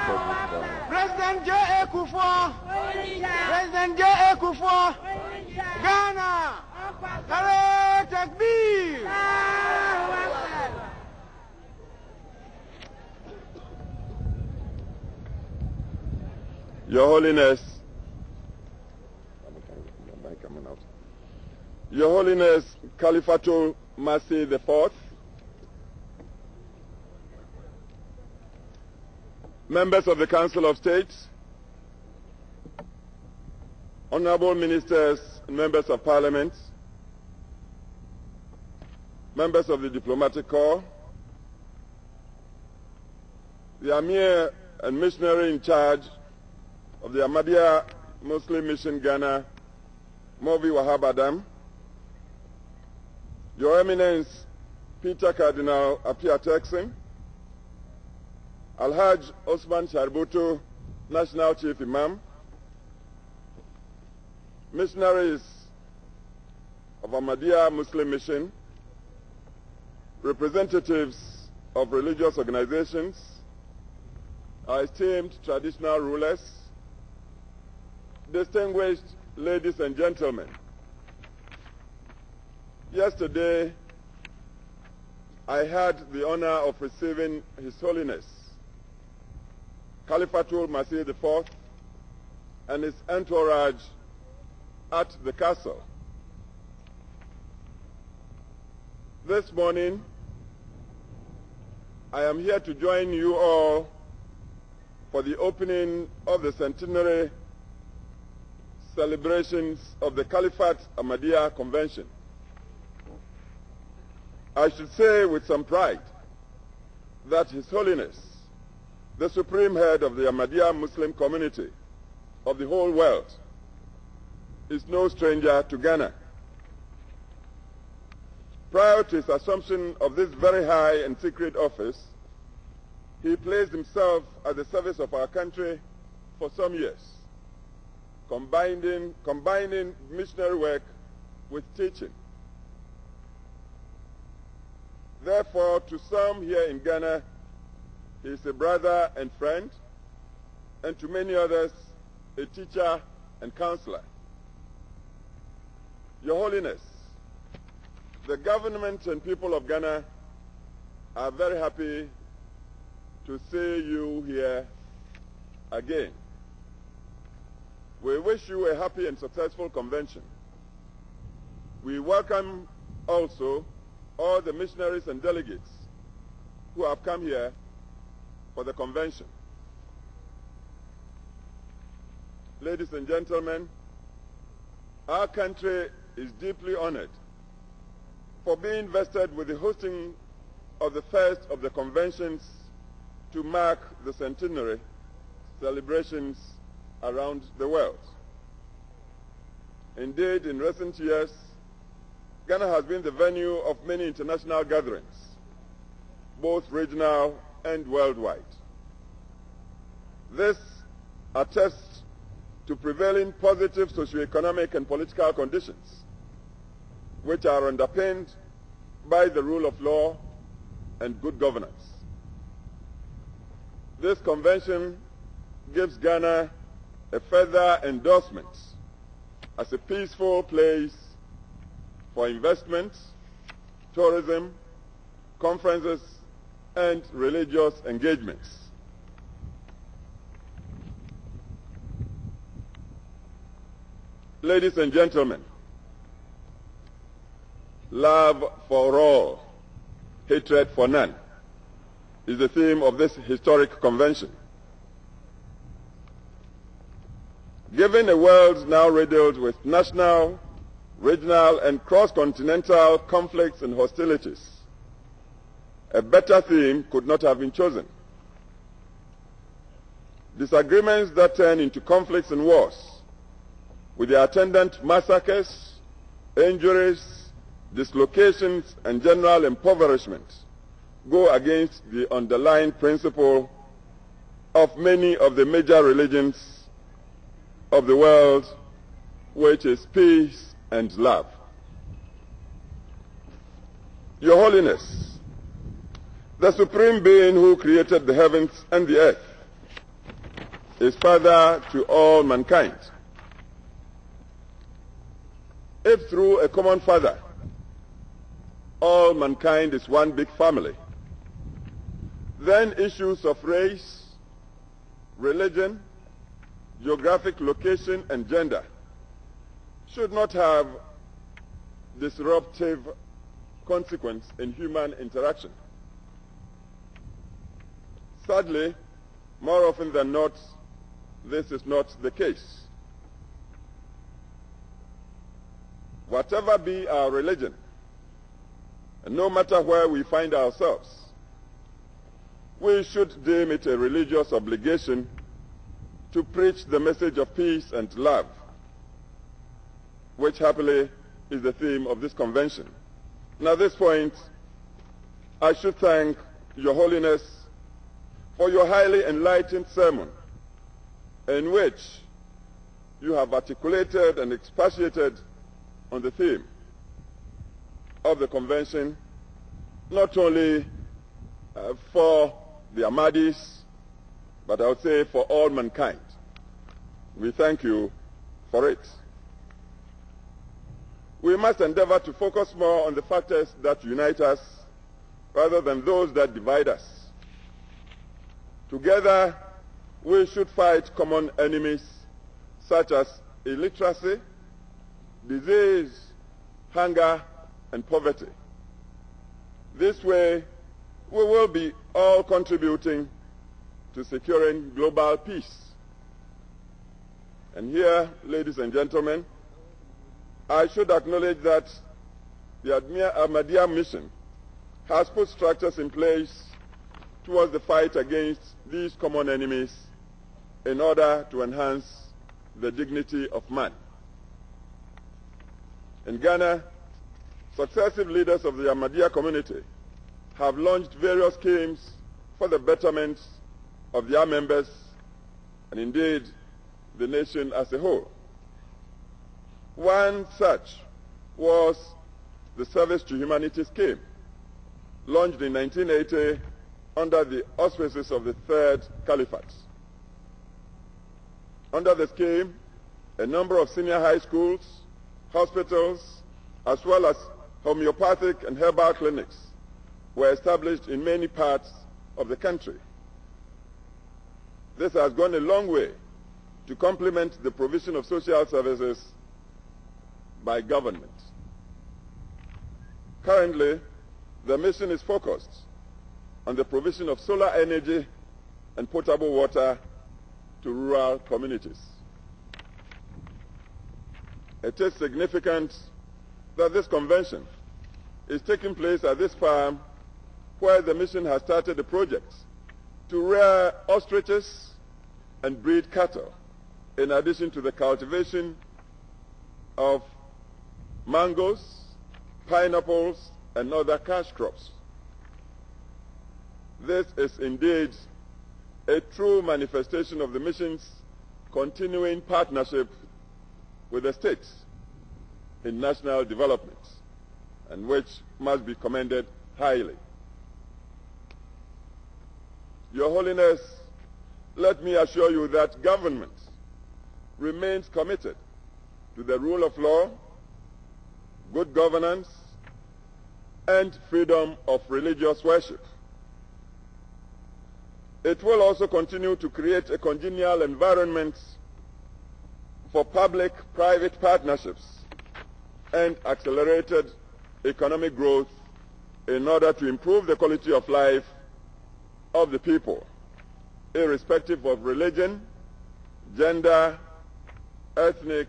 President J.A. Kufuor, President J.A. Kufuor, Ghana, Hare Takbir. Your Holiness, Your Holiness Khalifatul Masih IV, members of the Council of State, honorable ministers and members of Parliament, members of the diplomatic corps, the Amir and missionary in charge of the Ahmadiyya Muslim Mission Ghana, Movi Wahab Adam, Your Eminence Peter Cardinal Apia Texan, Alhaj Osman Sharbutu, National Chief Imam, missionaries of Ahmadiyya Muslim Mission, representatives of religious organizations, our esteemed traditional rulers, distinguished ladies and gentlemen. Yesterday, I had the honor of receiving His Holiness Khalifatul Masih IV and his entourage at the castle. This morning, I am here to join you all for the opening of the centenary celebrations of the Khilafat Ahmadiyya Convention. I should say with some pride that His Holiness, the Supreme Head of the Ahmadiyya Muslim community of the whole world, is no stranger to Ghana. Prior to his assumption of this very high and secret office, he placed himself at the service of our country for some years, combining missionary work with teaching. Therefore, to some here in Ghana, he is a brother and friend, and to many others, a teacher and counselor. Your Holiness, the government and people of Ghana are very happy to see you here again. We wish you a happy and successful convention. We welcome also all the missionaries and delegates who have come here for the convention. Ladies and gentlemen, our country is deeply honored for being vested with the hosting of the first of the conventions to mark the centenary celebrations around the world. Indeed, in recent years, Ghana has been the venue of many international gatherings, both regional and worldwide. This attests to prevailing positive socio-economic and political conditions, which are underpinned by the rule of law and good governance. This convention gives Ghana a further endorsement as a peaceful place for investment, tourism, conferences, and religious engagements. Ladies and gentlemen, love for all, hatred for none is the theme of this historic convention. Given a world now riddled with national, regional, and cross-continental conflicts and hostilities, a better theme could not have been chosen. Disagreements that turn into conflicts and wars, with their attendant massacres, injuries, dislocations, and general impoverishment, go against the underlying principle of many of the major religions of the world, which is peace and love. Your Holiness, the Supreme Being who created the heavens and the earth, is father to all mankind. If through a common father, all mankind is one big family, then issues of race, religion, geographic location, and gender should not have disruptive consequence in human interaction. Sadly, more often than not, this is not the case. Whatever be our religion, and no matter where we find ourselves, we should deem it a religious obligation to preach the message of peace and love, which happily is the theme of this convention. Now, at this point, I should thank Your Holiness for your highly enlightened sermon, in which you have articulated and expatiated on the theme of the convention, not only for the Ahmadis, but I would say for all mankind. We thank you for it. We must endeavor to focus more on the factors that unite us rather than those that divide us. Together, we should fight common enemies such as illiteracy, disease, hunger, and poverty. This way, we will be all contributing to securing global peace. And here, ladies and gentlemen, I should acknowledge that the Ahmadiyya mission has put structures in place towards the fight against these common enemies in order to enhance the dignity of man. In Ghana, successive leaders of the Ahmadiyya community have launched various schemes for the betterment of their members and indeed the nation as a whole. One such was the Service to Humanity scheme, launched in 1980 under the auspices of the Third Caliphate. Under the scheme, a number of senior high schools, hospitals, as well as homeopathic and herbal clinics were established in many parts of the country. This has gone a long way to complement the provision of social services by government. Currently, the mission is focused on the provision of solar energy and potable water to rural communities. It is significant that this convention is taking place at this farm where the mission has started a project to rear ostriches and breed cattle, in addition to the cultivation of mangoes, pineapples, and other cash crops. This is indeed a true manifestation of the mission's continuing partnership with the states in national development, and which must be commended highly. Your Holiness, let me assure you that government remains committed to the rule of law, good governance, and freedom of religious worship. It will also continue to create a congenial environment for public-private partnerships and accelerated economic growth in order to improve the quality of life of the people, irrespective of religion, gender, ethnic,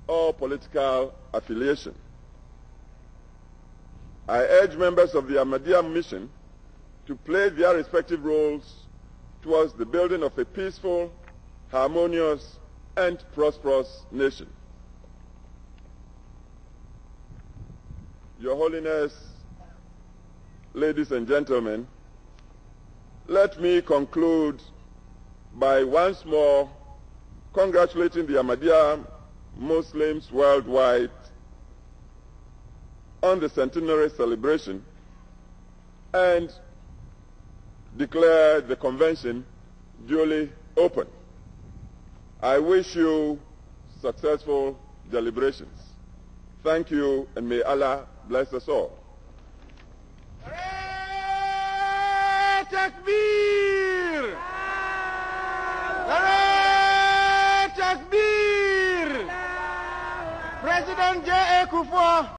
or political affiliation. I urge members of the Ahmadiyya mission to play their respective roles towards the building of a peaceful, harmonious, and prosperous nation. Your Holiness, ladies and gentlemen, let me conclude by once more congratulating the Ahmadiyya Muslims worldwide on the centenary celebration and declare the convention duly open. I wish you successful deliberations. Thank you, and may Allah bless us all. Takbir! Takbir! President J.A. Kufuor.